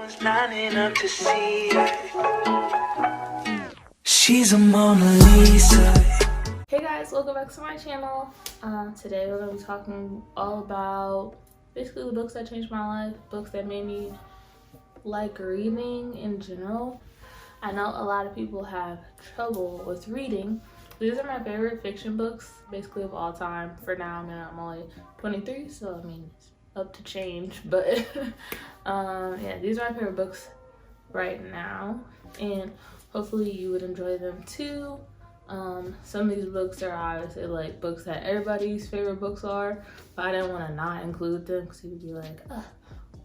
was lining up to see her. She's a Mona Lisa. Hey guys, welcome back to my channel. Today we're going to be talking all about basically the books that changed my life, books that made me like reading in general. I know a lot of people have trouble with reading. These are my favorite fiction books basically of all time. For now, I'm only 23, so I mean it's up to change, but yeah, these are my favorite books right now, and hopefully you would enjoy them too. Some of these books are obviously like books that everybody's favorite books are, but I didn't want to not include them because you'd be like,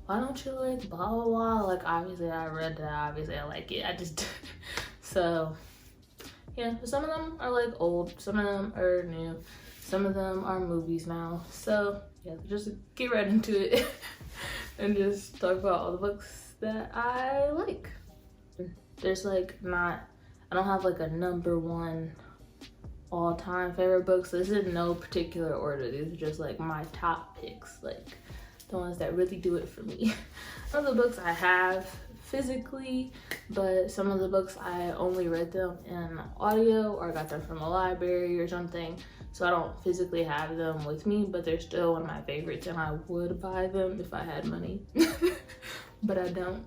why don't you like blah blah blah? Like obviously I read that, obviously I like it, I just so yeah. Some of them are like old, some of them are new, some of them are movies now. So yeah, just get right into it and just talk about all the books that I like. There's like I don't have like a number one all-time favorite books. This is in no particular order. These are just like my top picks, like the ones that really do it for me. Some of the books I have physically, but some of the books I only read them in audio or I got them from a library or something, so I don't physically have them with me, but they're still one of my favorites and I would buy them if I had money but I don't,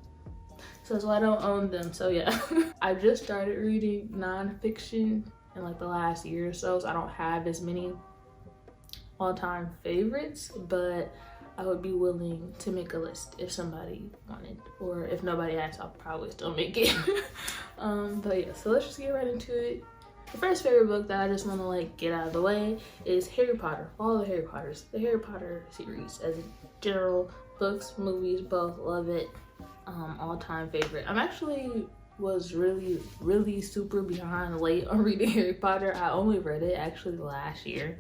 so that's why I don't own them. So yeah. I just started reading nonfiction in like the last year or so I don't have as many all-time favorites, but I would be willing to make a list if somebody wanted, or if nobody asked, I'll probably still make it. But yeah, so let's just get right into it. The first favorite book that I just want to like get out of the way is Harry Potter. All the Harry Potters, the Harry Potter series as general, books, movies, both, love it. All-time favorite. I'm actually was really super behind late on reading Harry Potter. I only read it actually last year.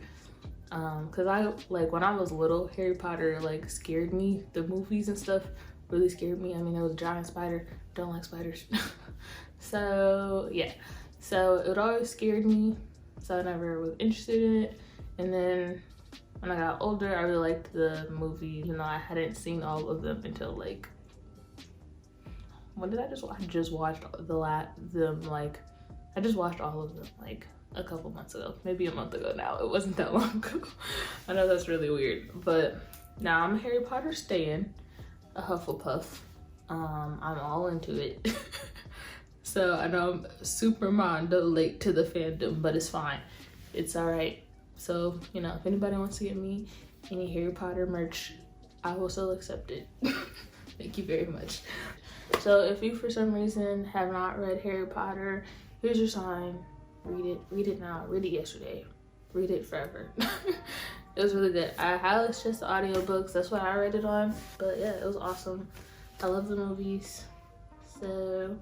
Cause I like when I was little, Harry Potter like scared me. The movies and stuff really scared me. I mean, there was a giant spider, don't like spiders. So yeah, so it always scared me, so I never was interested in it. And then when I got older, I really liked the movie, even though I hadn't seen all of them until like, when did I just watch? I just watched I just watched all of them like a couple months ago, maybe a month ago now. It wasn't that long ago. I know that's really weird, but now I'm a Harry Potter stan, a Hufflepuff. I'm all into it. So I know I'm super mondo late to the fandom, but it's fine. It's all right. So, you know, if anybody wants to get me any Harry Potter merch, I will still accept it. Thank you very much. So if you for some reason have not read Harry Potter, here's your sign. Read it now, read it yesterday, read it forever. It was really good. I highly suggest the audiobooks, that's what I read it on, but yeah, it was awesome. I love the movies. So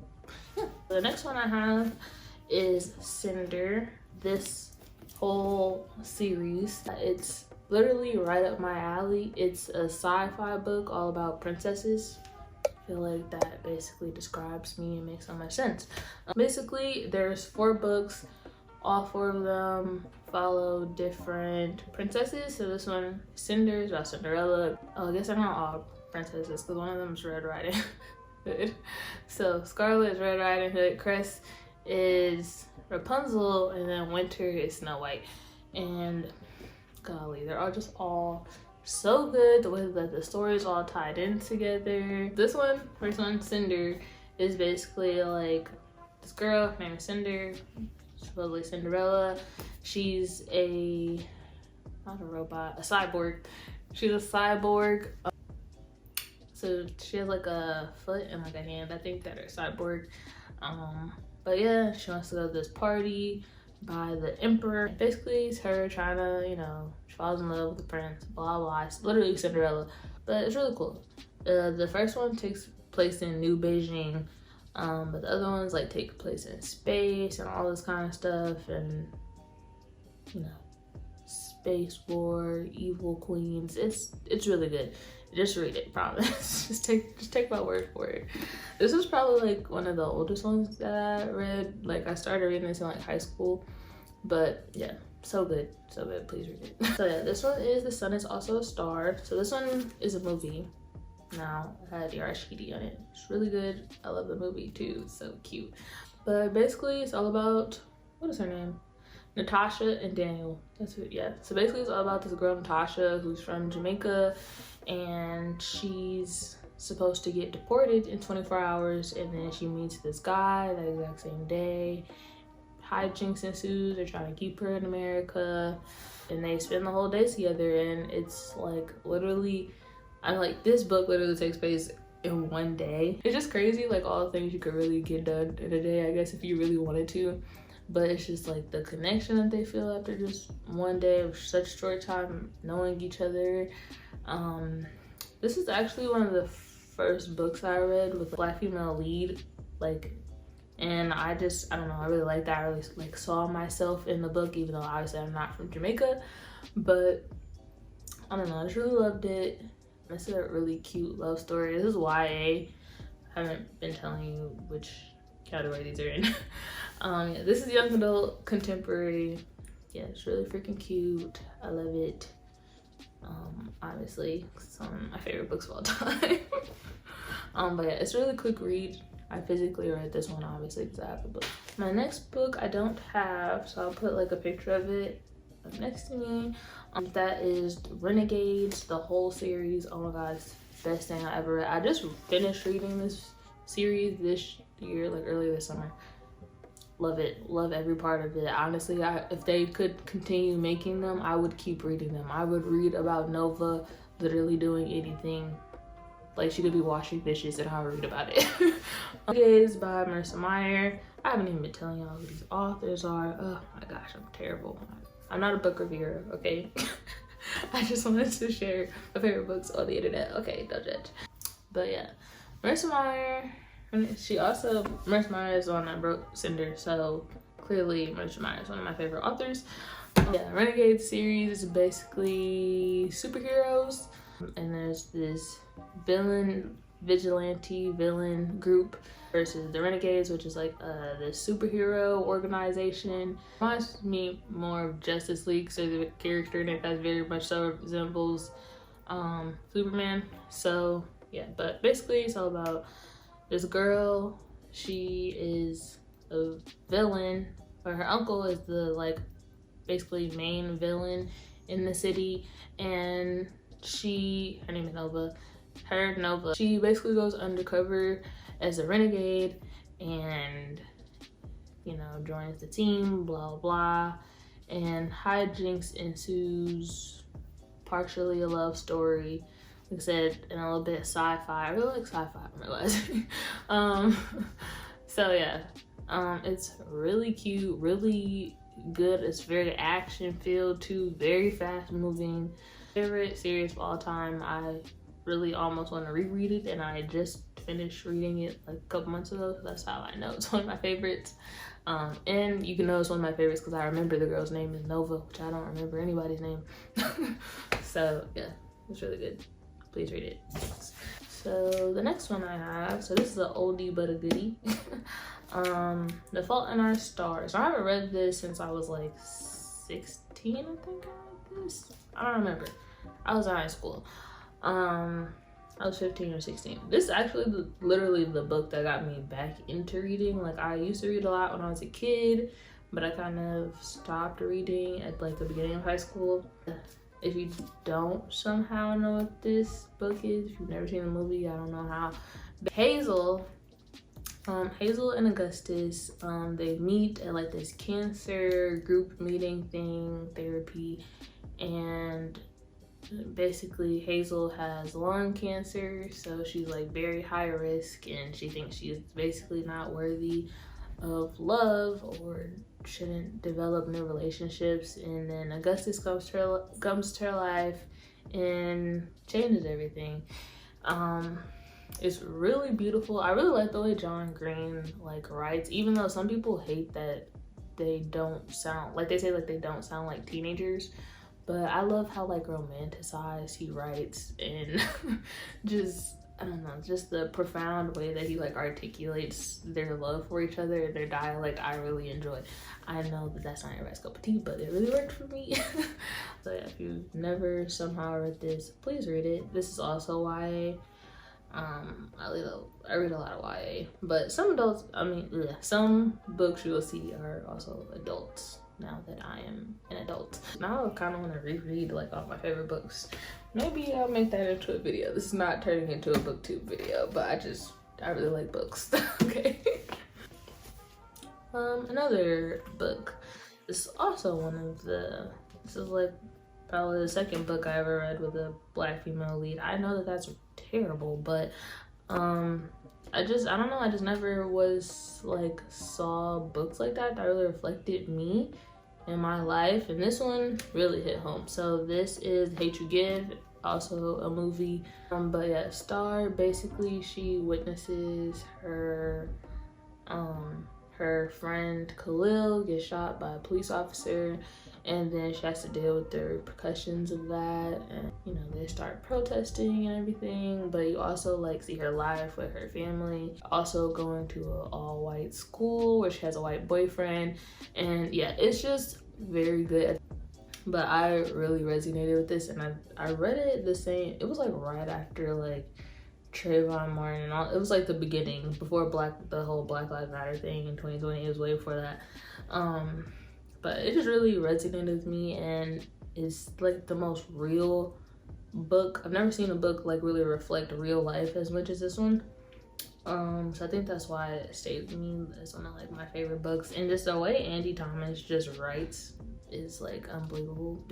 yeah, the next one I have is Cinder. This whole series, it's literally right up my alley. It's a sci-fi book all about princesses. I feel like that basically describes me and makes so much sense. Basically, there's 4 books. All 4 of them follow different princesses. So this one, Cinder, is about Cinderella. Oh, I guess they're not all princesses because one of them is Red Riding Hood. So Scarlet is Red Riding Hood, Crest is Rapunzel, and then Winter is Snow White. And golly, they're all so good, the way that the story is all tied in together. This one, first one, Cinder, is basically like this girl, her name is Cinder, supposedly Cinderella. She's not a robot, a cyborg. She's a cyborg. So she has like a foot and like a hand, I think, that are cyborg. But yeah, she wants to go to this party by the emperor. Basically, it's her trying to, you know, she falls in love with the prince, blah blah. It's literally Cinderella, but it's really cool. The first one takes place in New Beijing, but the other ones like take place in space and all this kind of stuff, and you know, space war, evil queens. It's really good. Just read it, promise. just take my word for it. This was probably like one of the oldest ones that I read. Like I started reading this in like high school, but yeah, so good, please read it. So yeah, this one is The Sun Is Also a Star. So this one is a movie. now. It had Yarashidi on it. It's really good. I love the movie too. It's so cute. But basically, it's all about, what is her name? Natasha and Daniel. That's it, yeah. So basically, it's all about this girl, Natasha, who's from Jamaica, and she's supposed to get deported in 24 hours, and then she meets this guy that exact same day. Hijinks ensues. They're trying to keep her in America, and they spend the whole day together, and it's like literally, I'm like, this book literally takes place in one day. It's just crazy, like all the things you could really get done in a day, I guess, if you really wanted to. But it's just like the connection that they feel after just one day of such short time knowing each other. This is actually one of the first books I read with a Black female lead, like, and I don't know, I really like that. I really like saw myself in the book, even though obviously I'm not from Jamaica, but I don't know, I just really loved it. It's a really cute love story. This is YA. I haven't been telling you which category these are in. Yeah, this is young adult contemporary. Yeah, it's really freaking cute. I love it. Obviously, some of my favorite books of all time. But yeah, it's a really quick read. I physically read this one, obviously, because I have the book. My next book I don't have, so I'll put like a picture of it next to me. That is Renegades, the whole series. Oh my god, it's the best thing I ever read. I just finished reading this series this year, like earlier this summer. Love it, love every part of it. Honestly, if they could continue making them, I would keep reading them. I would read about Nova literally doing anything. Like, she could be washing dishes and I'll read about it. It is by Marissa Meyer. I haven't even been telling y'all who these authors are. Oh my gosh, I'm terrible. I'm not a book reviewer, okay? I just wanted to share my favorite books on the internet. Okay, don't judge. But yeah, Marissa Meyer. Marissa Meyer is the one that broke Cinder, so clearly Marissa Meyer is one of my favorite authors. Yeah, Renegades series is basically superheroes, and there's this vigilante villain group versus the Renegades, which is like the superhero organization. Reminds me more of Justice League, so the character in it that very much so resembles Superman. So yeah, but basically it's all about this girl. She is a villain, but her uncle is the like basically main villain in the city, and her name is Nova. She basically goes undercover as a renegade and, you know, joins the team, blah blah, and hijinks ensues. Partially a love story, like I said, and a little bit of sci-fi. I really like sci-fi, I'm realizing. So yeah, it's really cute, really good. It's very action filled too, very fast moving. Favorite series of all time. I really almost want to reread it, and I just finished reading it like a couple months ago, so that's how I know it's one of my favorites. And you can know it's one of my favorites because I remember the girl's name is Nova, which I don't remember anybody's name. So yeah, it's really good. Please read it. So the next one I have, so this is an oldie but a goodie. The Fault in Our Stars. I haven't read this since I was like 16, I think I read this. I don't remember. I was in high school. I was 15 or 16. This is actually literally the book that got me back into reading. Like, I used to read a lot when I was a kid, but I kind of stopped reading at like the beginning of high school. If you don't somehow know what this book is, if you've never seen the movie, I don't know how. But Hazel and Augustus, they meet at like this cancer group meeting thing, therapy, and basically Hazel has lung cancer, so she's like very high risk, and she thinks she is basically not worthy of love or shouldn't develop new relationships. And then Augustus comes to her life and changes everything. It's really beautiful. I really like the way John Green like writes, even though some people hate that they don't sound like, they say like they don't sound like teenagers. But I love how like romanticized he writes, and just, I don't know, just the profound way that he like articulates their love for each other and their dialect. I really enjoy. I know that that's not everybody's cup of tea, but it really worked for me. So yeah, if you've never somehow read this, please read it. This is also YA. I read a lot of YA, but some adults, some books you will see are also adults now that I am an adult. Now I kind of want to reread like all my favorite books. Maybe I'll make that into a video. This is not turning into a booktube video, but I really like books. Okay. Another book. This is also this is like probably the second book I ever read with a Black female lead. I know that that's terrible, but I don't know, I just never saw books like that really reflected me in my life, and this one really hit home. So this is Hate You Give, also a movie, but yeah, Star, basically she witnesses her friend Khalil get shot by a police officer, and then she has to deal with the repercussions of that, and you know, they start protesting and everything. But you also see her life with her family, also going to an all-white school where she has a white boyfriend, and yeah, it's just very good. But I really resonated with this, and I read it it was right after Trayvon Martin and all. It was the beginning, before the whole Black Lives Matter thing in 2020. It was way before that. But it just really resonated with me, and it's the most real book. I've never seen a book really reflect real life as much as this one. So I think that's why it stayed with me as one of my favorite books. And just the way Andy Thomas just writes is unbelievable.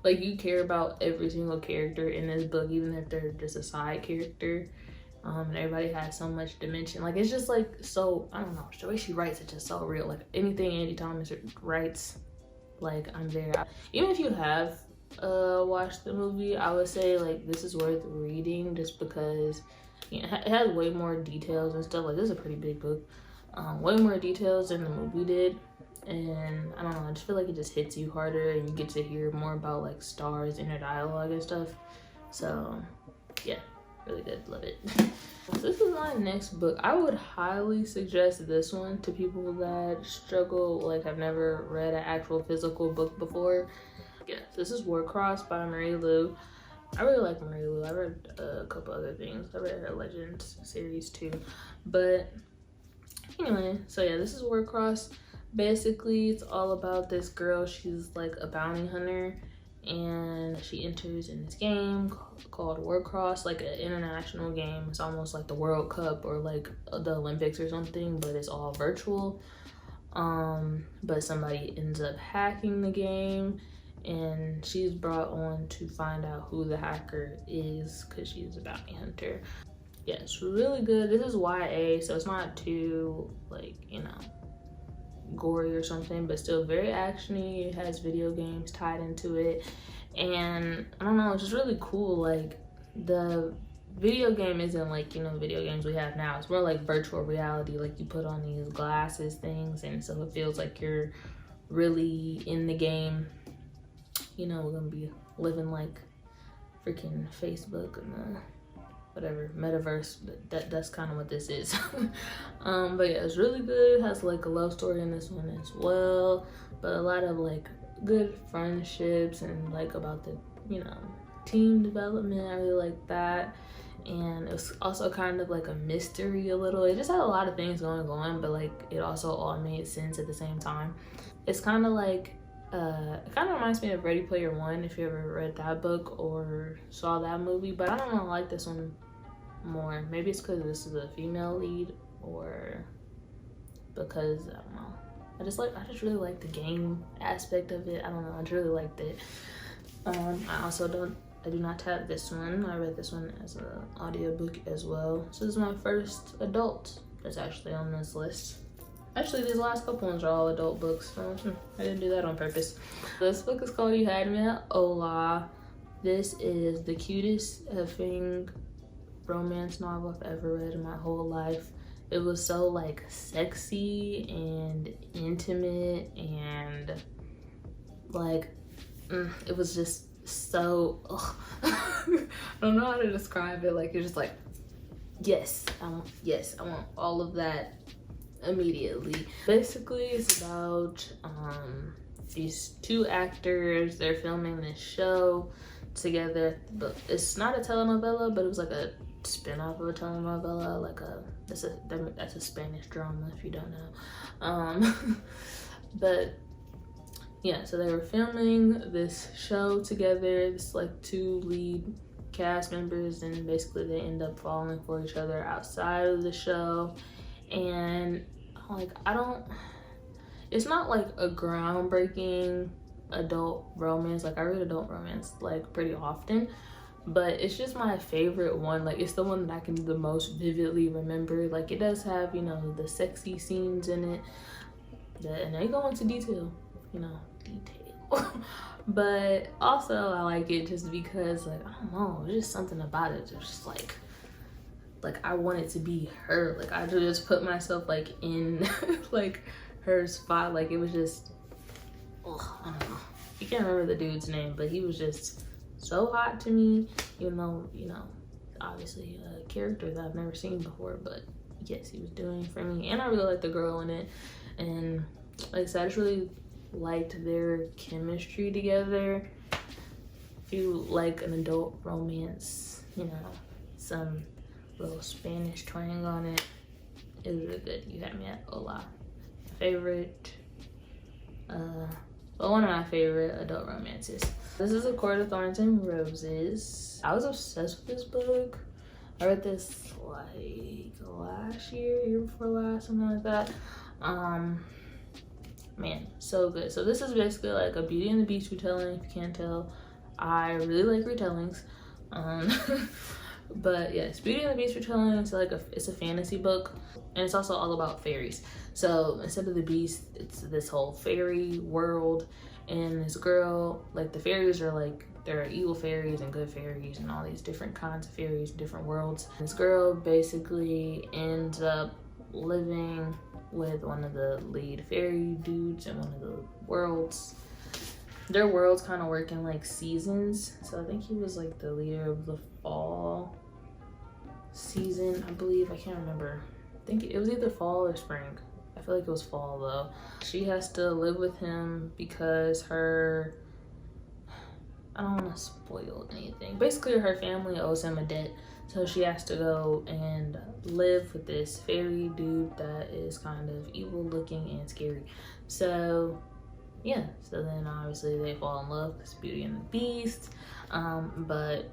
You care about every single character in this book, even if they're just a side character. And everybody has so much dimension. It's just so, I don't know, the way she writes it's just so real. Anything Andy Thomas writes, I'm there. Even if you have watched the movie, I would say this is worth reading, just because it has way more details and stuff. This is a pretty big book, way more details than the movie did. And I don't know, I just feel it just hits you harder, and you get to hear more about Star's inner dialogue and stuff. So yeah, really good, love it. So this is my next book. I would highly suggest this one to people that struggle, have never read an actual physical book before. Yeah, this is Warcross by Marie Lu. I really like Marie Lu. I read a couple other things. I read her Legends series too. But anyway, so yeah, this is Warcross. Basically, it's all about this girl. She's a bounty hunter, and she enters in this game called Warcross, an international game. It's almost like the World Cup or the Olympics or something, but it's all virtual. But somebody ends up hacking the game, and she's brought on to find out who the hacker is, because she's a bounty hunter. Yeah, it's really good. This is YA, so it's not too gory or something, but still very actiony. It has video games tied into it, and I don't know, it's just really cool. The video game isn't video games we have now. It's more virtual reality. You put on these glasses things, and so it feels you're really in the game. We're gonna be living freaking Facebook and the whatever metaverse. That's kind of what this is. But yeah, it's really good. It has a love story in this one as well, but a lot of good friendships, and about the team development. I really like that. And it was also kind of a mystery a little. It just had a lot of things going on, but it also all made sense at the same time. It's kind of it kind of reminds me of Ready Player One, if you ever read that book or saw that movie. But I don't know, I like this one more. Maybe it's because this is a female lead, or because I don't know. I just really like the game aspect of it. I don't know, I just really liked it. I do not have this one. I read this one as an audiobook as well. So this is my first adult that's actually on this list. Actually, these last couple ones are all adult books, so I didn't do that on purpose. This book is called You Had Me Ola. This is the cutest effing romance novel I've ever read in my whole life. It was so sexy and intimate, and it was just so I don't know how to describe it. You're just yes, I want all of that immediately. Basically, it's about these two actors. They're filming this show together, but it's not a telenovela, but it was a spin-off of a telenovela, like that's a Spanish drama if you don't know. But yeah, so they were filming this show together. It's like 2 lead cast members, and basically they end up falling for each other outside of the show. And like, it's not like a groundbreaking adult romance. Like, I read adult romance like pretty often, but it's just my favorite one. Like, it's the one that I can the most vividly remember. Like, it does have, you know, the sexy scenes in it, and they go into detail, you know, but also I like it just because, like, I don't know, there's just something about it. It's just like I wanted to be her. Like, I just put myself like in like her spot. Like, it was just, oh, I don't know. You can't remember the dude's name, but he was just so hot to me, even though, you know, obviously a character that I've never seen before, but yes, he was doing for me. And I really liked the girl in it, and like I said, I just really liked their chemistry together. If you like an adult romance, you know, some little Spanish twang on it, it was really good. You Had Me at Ola. Favorite, well, one of my favorite adult romances. This is A Court of Thorns and Roses. I was obsessed with this book. I read this like last year before last, something like that. Man, so good. So this is basically like a Beauty and the Beast retelling. If you can't tell, I really like retellings. But yes, Beauty and the Beast retelling. It's like it's a fantasy book, and it's also all about fairies. So instead of the beast, it's this whole fairy world, and this girl, like, the fairies are like, there are evil fairies and good fairies and all these different kinds of fairies, different worlds. This girl basically ends up living with one of the lead fairy dudes in one of the worlds. Their worlds kind of work in like seasons. So I think he was like the leader of the fall season, I believe. I can't remember. I think it was either fall or spring. I feel like it was fall though. She has to live with him because her, I don't want to spoil anything. Basically, her family owes him a debt. So she has to go and live with this fairy dude that is kind of evil looking and scary. So yeah, so then obviously they fall in love because Beauty and the Beast. But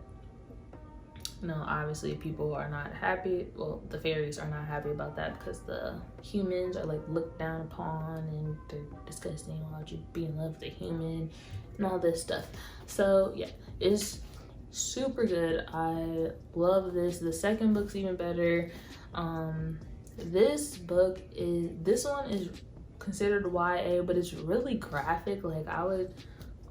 you know, obviously people are not happy. Well, the fairies are not happy about that because the humans are like looked down upon and they're disgusting. Why would you be in love with a human and all this stuff? So yeah, it's super good. I love this. The second book's even better. This one is considered YA, but it's really graphic. Like, I would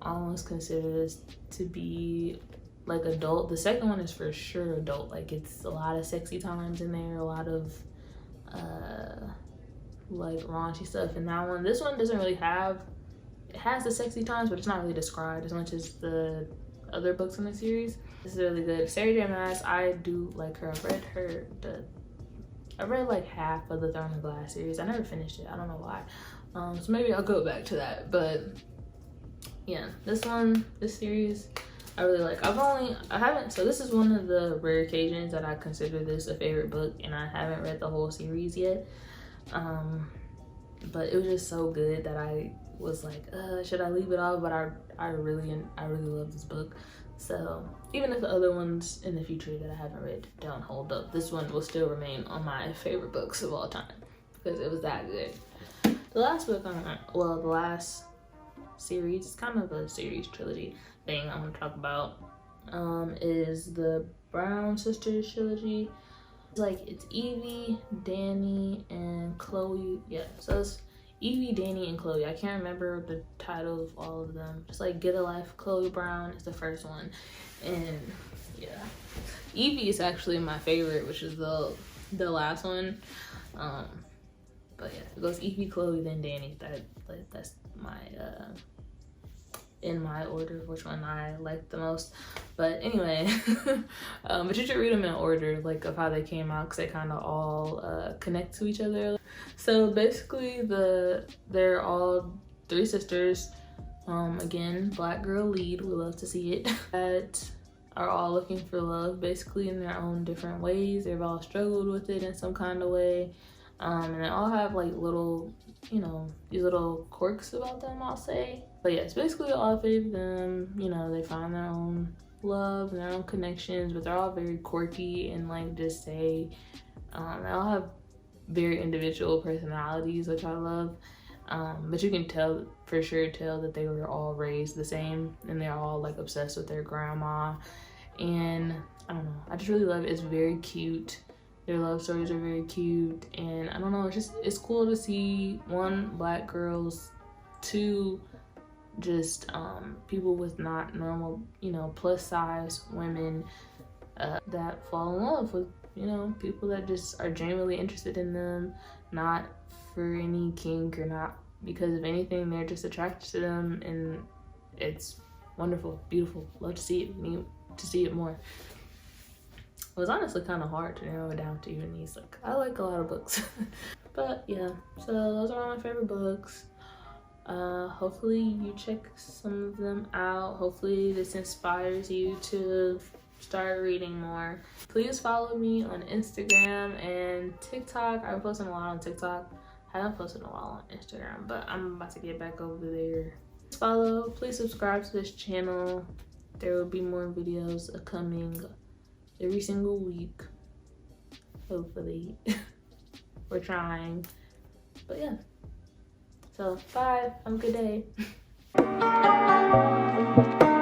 almost consider this to be like adult. The second one is for sure adult. Like, it's a lot of sexy times in there, a lot of like raunchy stuff in that one. This one doesn't really have, it has the sexy times, but it's not really described as much as the other books in the series. This is really good. Sarah J. Maas, I do like her. I read like half of the Thorns and Glass series. I never finished it. I don't know why. So maybe I'll go back to that. But yeah, this series, I really like. So this is one of the rare occasions that I consider this a favorite book, and I haven't read the whole series yet. But it was just so good that I was like, should I leave it off? But I really love this book. So even if the other ones in the future that I haven't read don't hold up, this one will still remain on my favorite books of all time because it was that good. The last book the last series, it's kind of a series trilogy thing I want to talk about, is the Brown Sisters trilogy. It's Evie, Danny, and Chloe. Yeah, so it's Evie, Danny, and Chloe. I can't remember the title of all of them. Just like Get a Life, Chloe Brown is the first one. And yeah, Evie is actually my favorite, which is the last one. But yeah, it goes Evie, Chloe, then Danny. That's my in my order of which one I like the most. But anyway, but you should read them in order, like of how they came out, because they kind of all connect to each other. So basically they're all 3 sisters. Again, black girl lead, we love to see it. That are all looking for love basically in their own different ways. They've all struggled with it in some kind of way. And they all have like little, you know, these little quirks about them, I'll say. But yeah, it's basically all 5 of them, you know, they find their own love and their own connections, but they're all very quirky and like just say, they all have very individual personalities, which I love. But you can tell for sure that they were all raised the same and they're all like obsessed with their grandma. And I don't know, I just really love it. It's very cute. Their love stories are very cute, and I don't know, it's cool to see, 1, Black girls, 2, just people with not normal, you know, plus size women that fall in love with, you know, people that just are genuinely interested in them, not for any kink or not because of anything. They're just attracted to them, and it's wonderful, beautiful. Love to see it, need to see it more. It was honestly kind of hard to narrow it down to even these. Like, I like a lot of books. But yeah, so those are all my favorite books. Hopefully you check some of them out. Hopefully this inspires you to start reading more. Please follow me on Instagram and TikTok. I'm posting a lot on TikTok. I haven't posted in a while on Instagram, but I'm about to get back over there. Follow, please subscribe to this channel. There will be more videos coming every single week, hopefully. We're trying, but yeah. So bye, have a good day.